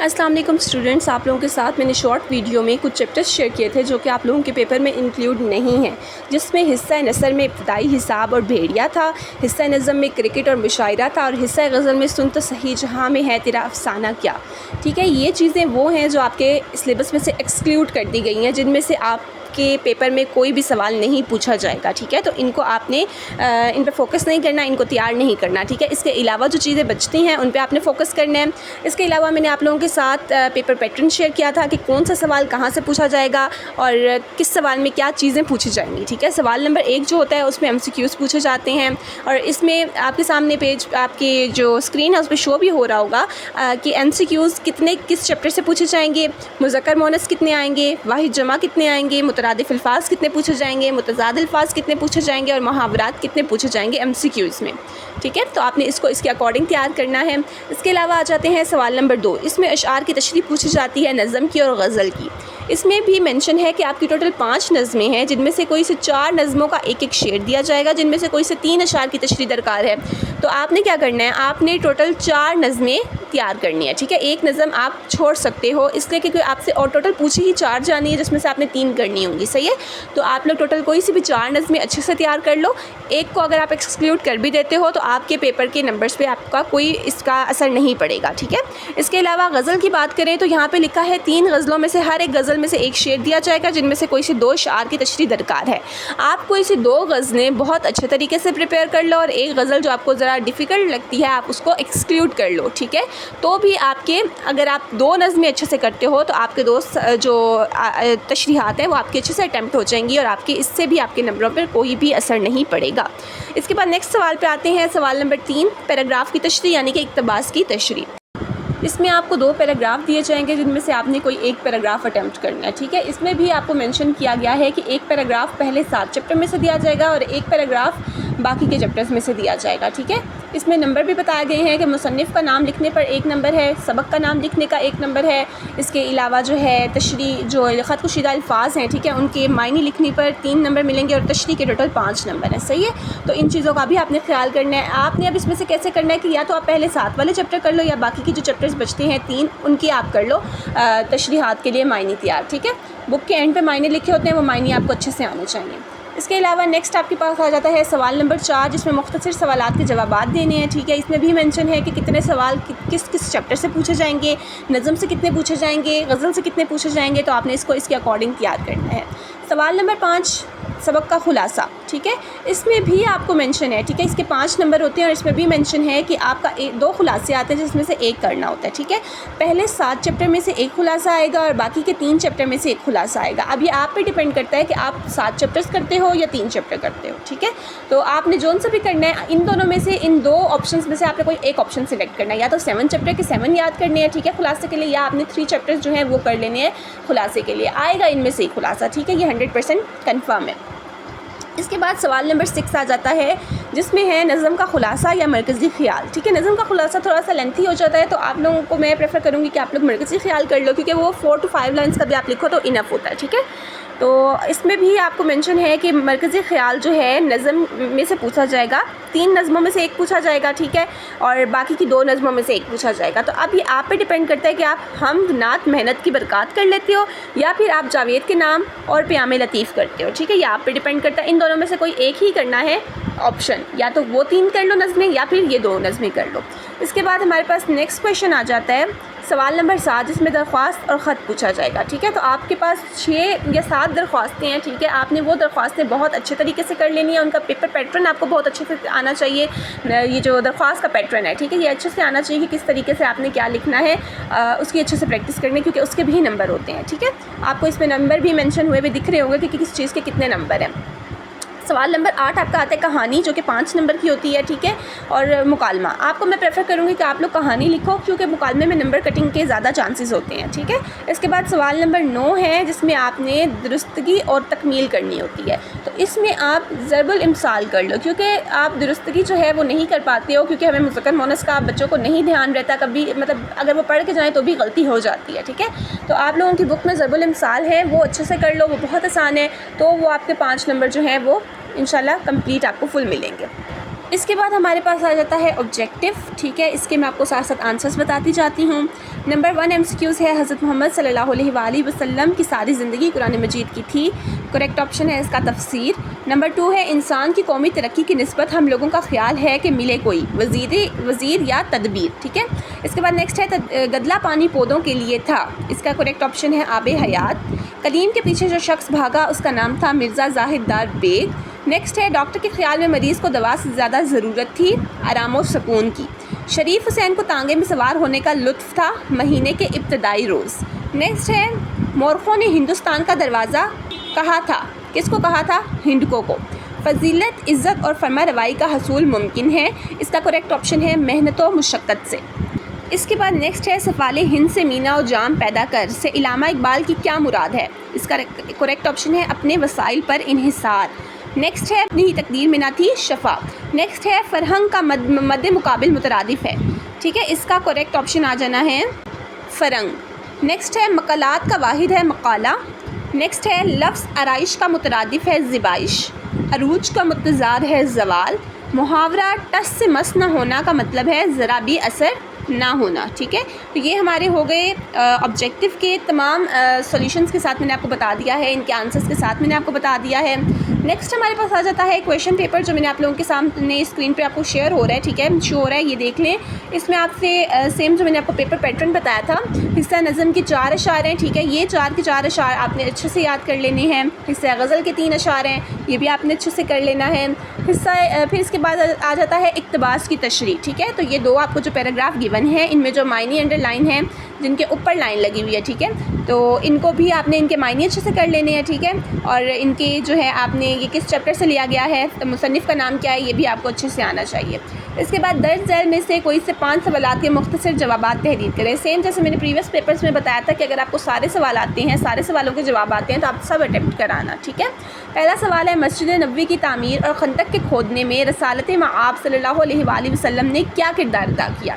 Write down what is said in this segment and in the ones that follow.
السلام علیکم اسٹوڈنٹس، آپ لوگوں کے ساتھ میں نے شارٹ ویڈیو میں کچھ چیپٹرز شیئر کیے تھے جو کہ آپ لوگوں کے پیپر میں انکلوڈ نہیں ہیں، جس میں حصہ نثر میں ابتدائی حساب اور بھیڑیا تھا، حصہ نظم میں کرکٹ اور مشاعرہ تھا، اور حصہ غزل میں سن تو صحیح جہاں میں ہے تیرا افسانہ کیا۔ ٹھیک ہے، یہ چیزیں وہ ہیں جو آپ کے سلیبس میں سے ایکسکلیوڈ کر دی گئی ہیں، جن میں سے آپ کے پیپر میں کوئی بھی سوال نہیں پوچھا جائے گا۔ ٹھیک ہے، تو ان کو آپ نے ان پہ فوکس نہیں کرنا، ان کو تیار نہیں کرنا۔ ٹھیک ہے، اس کے علاوہ جو چیزیں بچتی ہیں ان پہ آپ نے فوکس کرنا ہے۔ اس کے علاوہ میں نے آپ لوگوں کے ساتھ پیپر پیٹرن شیئر کیا تھا کہ کون سا سوال کہاں سے پوچھا جائے گا اور کس سوال میں کیا چیزیں پوچھی جائیں گی۔ ٹھیک ہے، سوال نمبر 1 جو ہوتا ہے اس میں MCQs پوچھے جاتے ہیں، اور اس میں آپ کے سامنے پیج آپ کی جو اسکرین ہے اس پہ شو بھی ہو رہا ہوگا کہ MCQs کس چیپٹر سے پوچھے جائیں گے، مذکر مؤنث کتنے آئیں گے، واحد جمع کتنے آئیں گے، مترادف الفاظ کتنے پوچھے جائیں گے، متضاد الفاظ کتنے پوچھے جائیں گے، اور محاورات کتنے پوچھے جائیں گے MCQs میں۔ ٹھیک ہے، تو آپ نے اس کو اس کے اکارڈنگ تیار کرنا ہے۔ اس کے علاوہ آ جاتے ہیں سوال نمبر 2، اس میں اشعار کی تشریح پوچھی جاتی ہے، نظم کی اور غزل کی۔ اس میں بھی مینشن ہے کہ آپ کی ٹوٹل 5 نظمیں ہیں، جن میں سے کوئی سے 4 نظموں کا ایک شعر دیا جائے گا، جن میں سے کوئی سے 3 اشعار کی تشریح درکار ہے۔ تو آپ نے کیا کرنا ہے، آپ نے ٹوٹل 4 نظمیں تیار کرنی ہے۔ ٹھیک ہے، ایک نظم آپ چھوڑ سکتے ہو اس لیے کہ آپ سے اور ٹوٹل پوچھی ہی 4 جانی ہے، جس میں سے آپ نے 3 کرنی ہوں گی۔ صحیح ہے، تو آپ لوگ ٹوٹل کوئی سی بھی 4 نظمیں اچھے سے تیار کر لو۔ ایک کو اگر آپ ایکسکلیوڈ کر بھی دیتے ہو تو آپ کے پیپر کے نمبرز پہ آپ کا کوئی اس کا اثر نہیں پڑے گا۔ ٹھیک ہے، اس کے علاوہ غزل کی بات کریں تو یہاں پہ لکھا ہے 3 غزلوں میں سے ہر ایک غزل میں سے ایک شعر دیا جائے گا، جن میں سے کوئی سے 2 اشعار کی تشریح درکار ہے۔ آپ کوئی سے 2 غزلیں بہت اچھے طریقے سے پریپیئر کر لو، اور ایک غزل جو آپ کو ذرا ڈیفیکلٹ لگتی ہے آپ اس کو ایکسکلیوڈ کر لو۔ ٹھیک ہے، تو بھی آپ کے اگر آپ 2 نظمیں اچھے سے کرتے ہو تو آپ کے 2 جو تشریحات ہیں وہ آپ کے اچھے سے اٹیمپٹ ہو جائیں گی، اور آپ کے اس سے بھی آپ کے نمبروں پر کوئی بھی اثر نہیں پڑے گا۔ اس کے بعد نیکسٹ سوال پہ آتے ہیں، سوال نمبر 3، پیراگراف کی تشریح یعنی کہ اقتباس کی تشریح۔ اس میں آپ کو 2 پیراگراف دیے جائیں گے، جن میں سے آپ نے کوئی ایک پیراگراف اٹیمپٹ کرنا ہے۔ ٹھیک ہے، اس میں بھی آپ کو مینشن کیا گیا ہے کہ ایک پیراگراف پہلے 7 چیپٹر میں سے دیا جائے گا اور ایک پیراگراف باقی کے چیپٹرز میں سے دیا جائے گا۔ ٹھیک ہے، اس میں نمبر بھی بتائے گئے ہیں کہ مصنف کا نام لکھنے پر 1 نمبر ہے، سبق کا نام لکھنے کا 1 نمبر ہے، اس کے علاوہ جو ہے تشریح جو خط کشیدہ الفاظ ہیں، ٹھیک ہے، ان کے معنی لکھنے پر 3 نمبر ملیں گے، اور تشریح کے ٹوٹل 5 نمبر ہیں۔ صحیح ہے، تو ان چیزوں کا بھی آپ نے خیال کرنا ہے۔ آپ نے اب اس میں سے کیسے کرنا ہے کہ یا تو آپ پہلے 7 والے چیپٹر کر لو، یا باقی کے جو چیپٹرز بچتے ہیں 3 ان کی آپ کر لو تشریحات کے لیے معنی تیار۔ ٹھیک ہے، بک کے اینڈ پہ معنی لکھے ہوتے ہیں، وہ معنی آپ کو اچھے سے آنے چاہیے۔ اس کے علاوہ نیکسٹ آپ کے پاس آ جاتا ہے سوال نمبر 4، جس میں مختصر سوالات کے جوابات دینے ہیں۔ ٹھیک ہے، اس میں بھی مینشن ہے کہ کتنے سوال کس چیپٹر سے پوچھے جائیں گے، نظم سے کتنے پوچھے جائیں گے، غزل سے کتنے پوچھے جائیں گے، تو آپ نے اس کو اس کے اکارڈنگ تیار کرنا ہے۔ سوال نمبر 5، سبق کا خلاصہ۔ ٹھیک ہے، اس میں بھی آپ کو مینشن ہے، ٹھیک ہے، اس کے 5 نمبر ہوتے ہیں، اور اس میں بھی مینشن ہے کہ آپ کا 2 خلاصے آتے ہیں، جس میں سے ایک کرنا ہوتا ہے۔ ٹھیک ہے، پہلے 7 چیپٹر میں سے ایک خلاصہ آئے گا، اور باقی کے 3 چیپٹر میں سے ایک خلاصہ آئے گا۔ اب یہ آپ پہ ڈیپینڈ کرتا ہے کہ آپ 7 چیپٹرز کرتے ہو یا 3 چیپٹر کرتے ہو۔ ٹھیک ہے، تو آپ نے جون سے بھی کرنا ہے، ان دونوں میں سے ان 2 آپشنز میں سے آپ نے کوئی ایک آپشن سلیکٹ کرنا ہے، یا تو 7 چیپٹر کے 7 یاد کرنے ہیں، ٹھیک ہے، خلاصے کے لیے، یا آپ نے 3 چیپٹرز جو ہیں وہ کر لینے ہیں خلاصے کے لیے۔ آئے گا ان میں سے ایک خلاصہ۔ ٹھیک ہے، یہ 100% کنفرم ہے۔ اس کے بعد سوال نمبر 6 آ جاتا ہے، جس میں ہے نظم کا خلاصہ یا مرکزی خیال۔ ٹھیک ہے، نظم کا خلاصہ تھوڑا سا لینتھی ہو جاتا ہے، تو آپ لوگوں کو میں پریفر کروں گی کہ آپ لوگ مرکزی خیال کر لو، کیونکہ وہ 4 to 5 لائنس کا بھی آپ لکھو تو انف ہوتا ہے۔ ٹھیک ہے، تو اس میں بھی آپ کو مینشن ہے کہ مرکزی خیال جو ہے نظم میں سے پوچھا جائے گا، 3 نظموں میں سے ایک پوچھا جائے گا، ٹھیک ہے، اور باقی کی 2 نظموں میں سے ایک پوچھا جائے گا۔ تو اب یہ آپ پہ ڈیپینڈ کرتا ہے کہ آپ حمد، نعت، محنت کی برکات کر لیتے ہو، یا پھر آپ جاوید کے نام اور پیام لطیف کرتے ہو۔ ٹھیک ہے، یہ آپ پہ ڈیپینڈ کرتا ہے، ان دونوں میں سے کوئی ایک ہی کرنا ہے آپشن، یا تو وہ 3 کر لو نظمیں، یا پھر یہ 2 نظمیں کر لو۔ اس کے بعد ہمارے پاس نیکسٹ کویشچن آ جاتا ہے، سوال نمبر 7، جس میں درخواست اور خط پوچھا جائے گا۔ ٹھیک ہے، تو آپ کے پاس 6 یا 7 درخواستیں ہیں، ٹھیک ہے، آپ نے وہ درخواستیں بہت اچھے طریقے سے کر لینی ہے، ان کا پیپر پیٹرن آپ کو بہت اچھے سے آنا چاہیے۔ یہ جو درخواست کا پیٹرن ہے، ٹھیک ہے، یہ اچھے سے آنا چاہیے کہ کس طریقے سے آپ نے کیا لکھنا ہے، اس کی اچھے سے پریکٹس کرنی ہے، کیونکہ اس کے بھی نمبر ہوتے ہیں۔ ٹھیک ہے، آپ کو اس میں نمبر بھی مینشن ہوئے دکھ رہے ہوں گے کہ کس چیز کے کتنے نمبر ہیں۔ سوال نمبر 8 آپ کا آتا ہے کہانی، جو کہ 5 نمبر کی ہوتی ہے، ٹھیک ہے، اور مکالمہ۔ آپ کو میں پریفر کروں گی کہ آپ لوگ کہانی لکھو، کیونکہ مکالمے میں نمبر کٹنگ کے زیادہ چانسز ہوتے ہیں، ٹھیک ہے۔ اس کے بعد سوال نمبر 9 ہے، جس میں آپ نے درستگی اور تکمیل کرنی ہوتی ہے۔ تو اس میں آپ ضرب الامثال کر لو، کیونکہ آپ درستگی جو ہے وہ نہیں کر پاتے ہو، کیونکہ ہمیں مذکر مؤنث کا بچوں کو نہیں دھیان رہتا، کبھی مطلب اگر وہ پڑھ کے جائیں تو بھی غلطی ہو جاتی ہے، ٹھیک ہے۔ تو آپ لوگوں کی بک میں ضرب الامثال ہے، وہ اچھے سے کر لو، وہ بہت آسان ہے، تو وہ آپ کے 5 نمبر جو ہیں وہ انشاءاللہ کمپلیٹ آپ کو فل ملیں گے۔ اس کے بعد ہمارے پاس آ جاتا ہے آبجیکٹیو، ٹھیک ہے، اس کے میں آپ کو ساتھ ساتھ آنسرس بتاتی جاتی ہوں۔ نمبر 1 MCQs ہے حضرت محمد صلی اللہ علیہ وآلہ وسلم کی ساری زندگی قرآن مجید کی تھی، کریکٹ آپشن ہے اس کا تفسیر۔ نمبر 2 ہے انسان کی قومی ترقی کی نسبت ہم لوگوں کا خیال ہے کہ ملے کوئی وزیر یا تدبیر، ٹھیک ہے۔ اس کے بعد نیکسٹ ہے گدلا پانی پودوں کے لیے تھا، اس کا کریکٹ آپشن ہے آب حیات۔ کلیم کے پیچھے جو شخص بھاگا اس کا نام تھا مرزا زاہد دار بیگ۔ نیکسٹ ہے ڈاکٹر کے خیال میں مریض کو دوا سے زیادہ ضرورت تھی آرام و سکون کی۔ شریف حسین کو تانگے میں سوار ہونے کا لطف تھا مہینے کے ابتدائی روز۔ نیکسٹ ہے مورخوں نے ہندوستان کا دروازہ کہا تھا، کس کو کہا تھا؟ ہندکو کو۔ فضیلت، عزت اور فرما روائی کا حصول ممکن ہے، اس کا کریکٹ آپشن ہے محنت و مشقت سے۔ اس کے بعد نیکسٹ ہے سفال ہند سے مینا و جام پیدا کر سے علامہ اقبال کی کیا مراد ہے؟ اس کا کریکٹ آپشن ہے اپنے وسائل پر انحصار۔ نیکسٹ ہے اپنی ہی تقدیر میں نہ تھی شفا۔ نیکسٹ ہے فرہنگ کا مد مقابل مترادف ہے، ٹھیک ہے، اس کا کریکٹ آپشن آ جانا ہے فرنگ۔ نیکسٹ ہے مقالات کا واحد ہے مقالہ۔ نیکسٹ ہے لفظ آرائش کا مترادف ہے زیبائش، عروج کا متضاد ہے زوال، محاورہ ٹس سے مس نہ ہونا کا مطلب ہے ذرا بھی اثر نہ ہونا، ٹھیک ہے۔ تو یہ ہمارے ہو گئے آبجیکٹیو کے تمام سولیوشنس کے ساتھ میں نے آپ کو بتا دیا ہے، ان کے آنسرس کے ساتھ میں نے آپ کو بتا دیا ہے۔ نیکسٹ ہمارے پاس آ جاتا ہے کویشچن پیپر، جو میں نے آپ لوگوں کے سامنے اسکرین پہ آپ کو شیئر ہو رہا ہے، ٹھیک ہے، شو ہو رہا ہے، یہ دیکھ لیں۔ اس میں آپ سے سیم جو میں نے آپ کو پیپر پیٹرن بتایا تھا، حصہ نظم کے 4 اشعار ہیں، ٹھیک ہے، یہ 4 کے 4 اشعار آپ نے اچھے سے یاد کر لینے ہیں۔ حصہ غزل کے 3 اشعار ہیں، یہ بھی آپ نے اچھے سے کر لینا ہے۔ حصہ پھر اس کے بعد آ جاتا ہے اقتباس کی تشریح، ٹھیک ہے، تو یہ 2 آپ کو جو پیراگراف گیون ہیں، ان میں جو معنی انڈر لائن ہیں، جن کے اوپر لائن لگی ہوئی ہے، ٹھیک ہے، تو ان کو بھی آپ نے ان کے معنی اچھے سے کر لینے ہیں، ٹھیک ہے، اور ان کے جو ہے آپ نے یہ کس چیپٹر سے لیا گیا ہے، مصنف کا نام کیا ہے، یہ بھی آپ کو اچھے سے آنا چاہیے۔ اس کے بعد درج ذیل میں سے کوئی سے 5 سوالات کے مختصر جوابات تحریر کریں۔ سیم جیسے میں نے پریویس پیپرز میں بتایا تھا کہ اگر آپ کو سارے سوال آتے ہیں، سارے سوالوں کے جواب آتے ہیں، تو آپ سب اٹیمپٹ کرانا، ٹھیک ہے۔ پہلا سوال ہے مسجد نبوی کی تعمیر اور خندق کے کھودنے میں رسالت مآب صلی اللہ علیہ وآلہ وسلم نے کیا کردار ادا کیا؟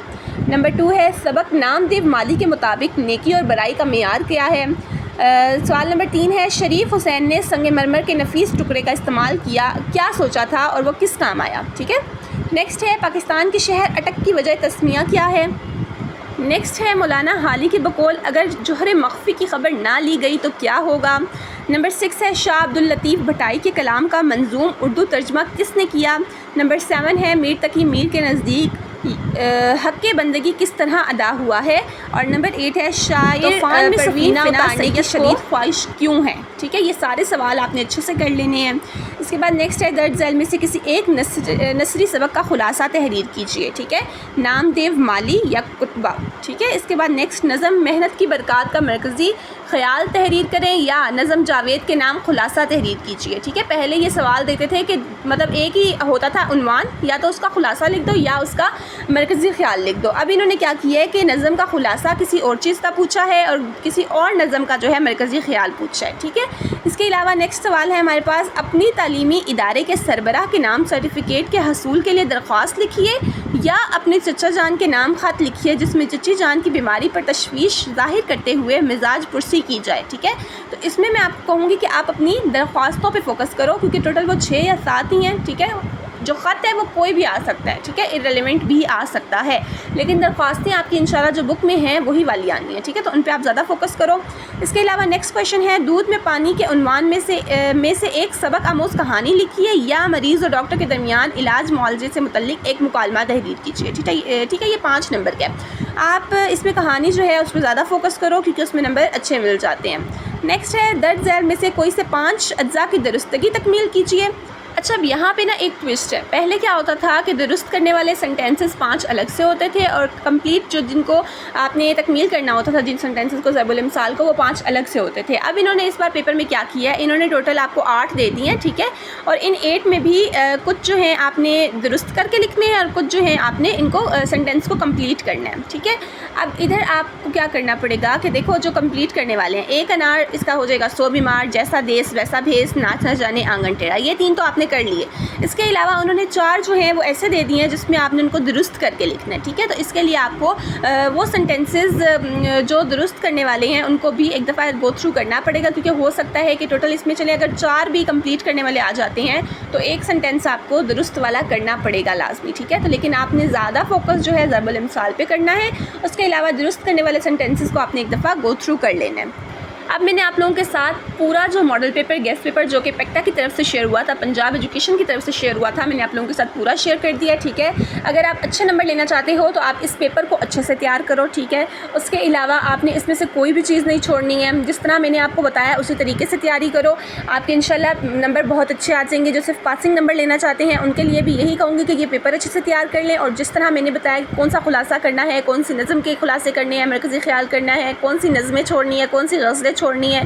نمبر 2 ہے سبق نام دیو مالی کے مطابق نیکی اور برائی کا معیار کیا ہے؟ سوال نمبر 3 ہے شریف حسین نے سنگ مرمر کے نفیس ٹکڑے کا استعمال کیا سوچا تھا اور وہ کس کام آیا؟ ٹھیک ہے۔ نیکسٹ ہے پاکستان کے شہر اٹک کی وجہ تسمیہ کیا ہے؟ نیکسٹ ہے مولانا حالی کی بقول اگر جوہر مخفی کی خبر نہ لی گئی تو کیا ہوگا؟ نمبر 6 ہے شاہ عبداللطیف بھٹائی کے کلام کا منظوم اردو ترجمہ کس نے کیا؟ نمبر 7 ہے میر تقی میر کے نزدیک حق بندگی کس طرح ادا ہوا ہے؟ اور نمبر 8 ہے شاعر پروین اتارنے کی شدید خواہش کیوں ہے؟ ٹھیک ہے، یہ سارے سوال آپ نے اچھے سے کر لینے ہیں۔ اس کے بعد نیکسٹ ہے درج ذیل میں سے کسی ایک نثری سبق کا خلاصہ تحریر کیجیے، ٹھیک ہے، نام دیو مالی یا کتبہ، ٹھیک ہے۔ اس کے بعد نیکسٹ نظم محنت کی برکات کا مرکزی خیال تحریر کریں یا نظم جاوید کے نام خلاصہ تحریر کیجیے، ٹھیک ہے۔ پہلے یہ سوال دیتے تھے کہ مطلب ایک ہی ہوتا تھا عنوان، یا تو اس کا خلاصہ لکھ دو یا اس کا مرکزی خیال لکھ دو۔ اب انہوں نے کیا کیا ہے کہ نظم کا خلاصہ کسی اور چیز کا پوچھا ہے اور کسی اور نظم کا جو ہے مرکزی خیال پوچھا ہے، ٹھیک ہے۔ اس کے علاوہ نیکسٹ سوال ہے ہمارے پاس اپنی تعلیمی ادارے کے سربراہ کے نام سرٹیفکیٹ کے حصول کے لیے درخواست لکھیے یا اپنے چچا جان کے نام خط لکھیے جس میں چچی جان کی بیماری پر تشویش ظاہر کرتے ہوئے مزاج پرسی کی جائے، ٹھیک ہے۔ تو اس میں آپ کو کہوں گی کہ آپ اپنی درخواستوں پہ فوکس کرو کیونکہ ٹوٹل وہ 6 یا 7 ہی ہیں، ٹھیک ہے۔ جو خط ہے وہ کوئی بھی آ سکتا ہے، ٹھیک ہے، ارریلیونٹ بھی آ سکتا ہے، لیکن درخواستیں آپ کی انشاءاللہ جو بک میں ہیں وہی والی آنی ہے، ٹھیک ہے، تو ان پہ آپ زیادہ فوکس کرو۔ اس کے علاوہ نیکسٹ کویشچن ہے دودھ میں پانی کے عنوان میں سے ایک سبق آموز کہانی لکھیے یا مریض اور ڈاکٹر کے درمیان علاج معالجے سے متعلق ایک مکالمہ تحریر کیجیے، ٹھیک ہے، یہ 5 نمبر کا ہے۔ آپ اس میں کہانی جو ہے اس پہ زیادہ فوکس کرو کیونکہ اس میں نمبر اچھے مل جاتے ہیں۔ نیکسٹ ہے درج ذیل میں سے کوئی سے 5 اجزاء کی درستگی تکمیل کیجیے۔ اچھا اب یہاں پہ نا ایک ٹوسٹ ہے، پہلے کیا ہوتا تھا کہ درست کرنے والے سینٹینسز 5 الگ سے ہوتے تھے اور کمپلیٹ جن کو آپ نے تکمیل کرنا ہوتا تھا جن سینٹینسز کو ضرب الامثال کو، وہ 5 الگ سے ہوتے تھے۔ اب انہوں نے اس بار پیپر میں کیا کیا ہے، انہوں نے ٹوٹل آپ کو 8 دے دی ہیں، ٹھیک ہے، اور ان 8 میں بھی کچھ جو ہیں آپ نے درست کر کے لکھنے ہیں اور کچھ جو ہیں آپ نے ان کو سینٹینس کو کمپلیٹ کرنا ہے، ٹھیک ہے۔ اب ادھر آپ کو کیا کرنا پڑے گا کہ دیکھو جو کمپلیٹ کرنے والے ہیں، ایک انار اس کا ہو جائے گا 100 بیمار، جیسا دیس ویسا بھیس، ناچ نہ جانے آنگن ٹیڑھا، یہ 3 تو آپ نے نے کر لیے. اس کے علاوہ انہوں نے 4 جو ہیں وہ ایسے دے دیے ہیں جس میں آپ نے ان کو درست کر کے لکھنا ہے. ٹھیک ہے, تو اس کے لیے آپ کو وہ سینٹینسز جو درست کرنے والے ہیں ان کو بھی ایک دفعہ گو تھرو کرنا پڑے گا, کیونکہ ہو سکتا ہے کہ ٹوٹل اس میں چلے اگر 4 بھی کمپلیٹ کرنے والے آ جاتے ہیں تو ایک سینٹینس آپ کو درست والا کرنا پڑے گا لازمی. ٹھیک ہے, تو لیکن آپ نے زیادہ فوکس جو ہے ضرب الامثال پہ کرنا ہے. اس کے علاوہ درست کرنے والے سینٹینسز کو آپ نے ایک دفعہ گو تھرو کر لینا ہے. اب میں نے آپ لوگوں کے ساتھ پورا جو ماڈل پیپر گیسٹ پیپر جو کہ پیکٹا کی طرف سے شیئر ہوا تھا, پنجاب ایجوکیشن کی طرف سے شیئر ہوا تھا, میں نے آپ لوگوں کے ساتھ پورا شیئر کر دیا. ٹھیک ہے, اگر آپ اچھے نمبر لینا چاہتے ہو تو آپ اس پیپر کو اچھے سے تیار کرو. ٹھیک ہے, اس کے علاوہ آپ نے اس میں سے کوئی بھی چیز نہیں چھوڑنی ہے. جس طرح میں نے آپ کو بتایا اسی طریقے سے تیاری کرو, آپ کے انشاءاللہ نمبر بہت اچھے آ جائیں گے. جو صرف پاسنگ نمبر لینا چاہتے ہیں ان کے لیے بھی یہی کہوں گی کہ یہ پیپر اچھے سے تیار کر لیں, اور جس طرح میں نے بتایا کون سا خلاصہ کرنا ہے, کون سی نظم کے خلاصے کرنے ہیں, مرکزی خیال کرنا ہے, کون سی نظمیں چھوڑنی ہے, کون سی غزلیں چھوڑنی ہے,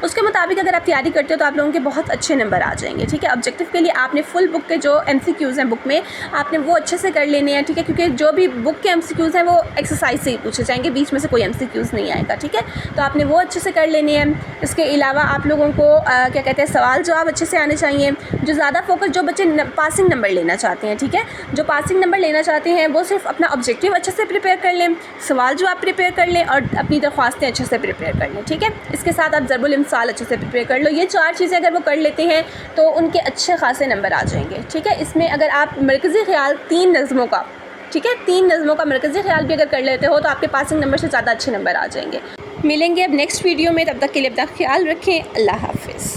اس کے مطابق اگر آپ تیاری کرتے ہو تو آپ لوگوں کے بہت اچھے نمبر آ جائیں گے. ٹھیک ہے, آبجیکٹو کے لیے آپ نے فل بک کے جو ایم سی کیوز ہیں بک میں آپ نے وہ اچھے سے کر لینے ہیں. ٹھیک ہے, کیونکہ جو بھی بک کے ایم سی کیوز ہیں وہ ایکسرسائز سے ہی پوچھے جائیں گے, بیچ میں سے کوئی ایم سی کیوز نہیں آئے گا. ٹھیک ہے, تو آپ نے وہ اچھے سے کر لینے ہیں. اس کے علاوہ آپ لوگوں کو کیا کہتے ہیں سوال جواب اچھے سے آنے چاہیے. جو زیادہ فوکس جو بچے پاسنگ نمبر لینا چاہتے ہیں, ٹھیک ہے, جو پاسنگ نمبر لینا چاہتے ہیں وہ صرف اپنا آبجیکٹیو اچھے سے پریپیئر کر لیں, سوال جواب پریپیئر کر لیں, اور اپنی درخواستیں اچھے سے پریپیئر کر لیں. ٹھیک ہے, اس کے ساتھ آپ ضرب الامثال اچھے سے پریپیئر کر لو. یہ 4 چیزیں اگر وہ کر لیتے ہیں تو ان کے اچھے خاصے نمبر آ جائیں گے. ٹھیک ہے, اس میں اگر آپ مرکزی خیال 3 نظموں کا, ٹھیک ہے, 3 نظموں کا مرکزی خیال بھی اگر کر لیتے ہو تو آپ کے پاسنگ نمبر سے زیادہ اچھے نمبر آ جائیں گے. ملیں گے اب نیکسٹ ویڈیو میں, تب تک کے لیے اپنا خیال رکھیں. اللہ حافظ.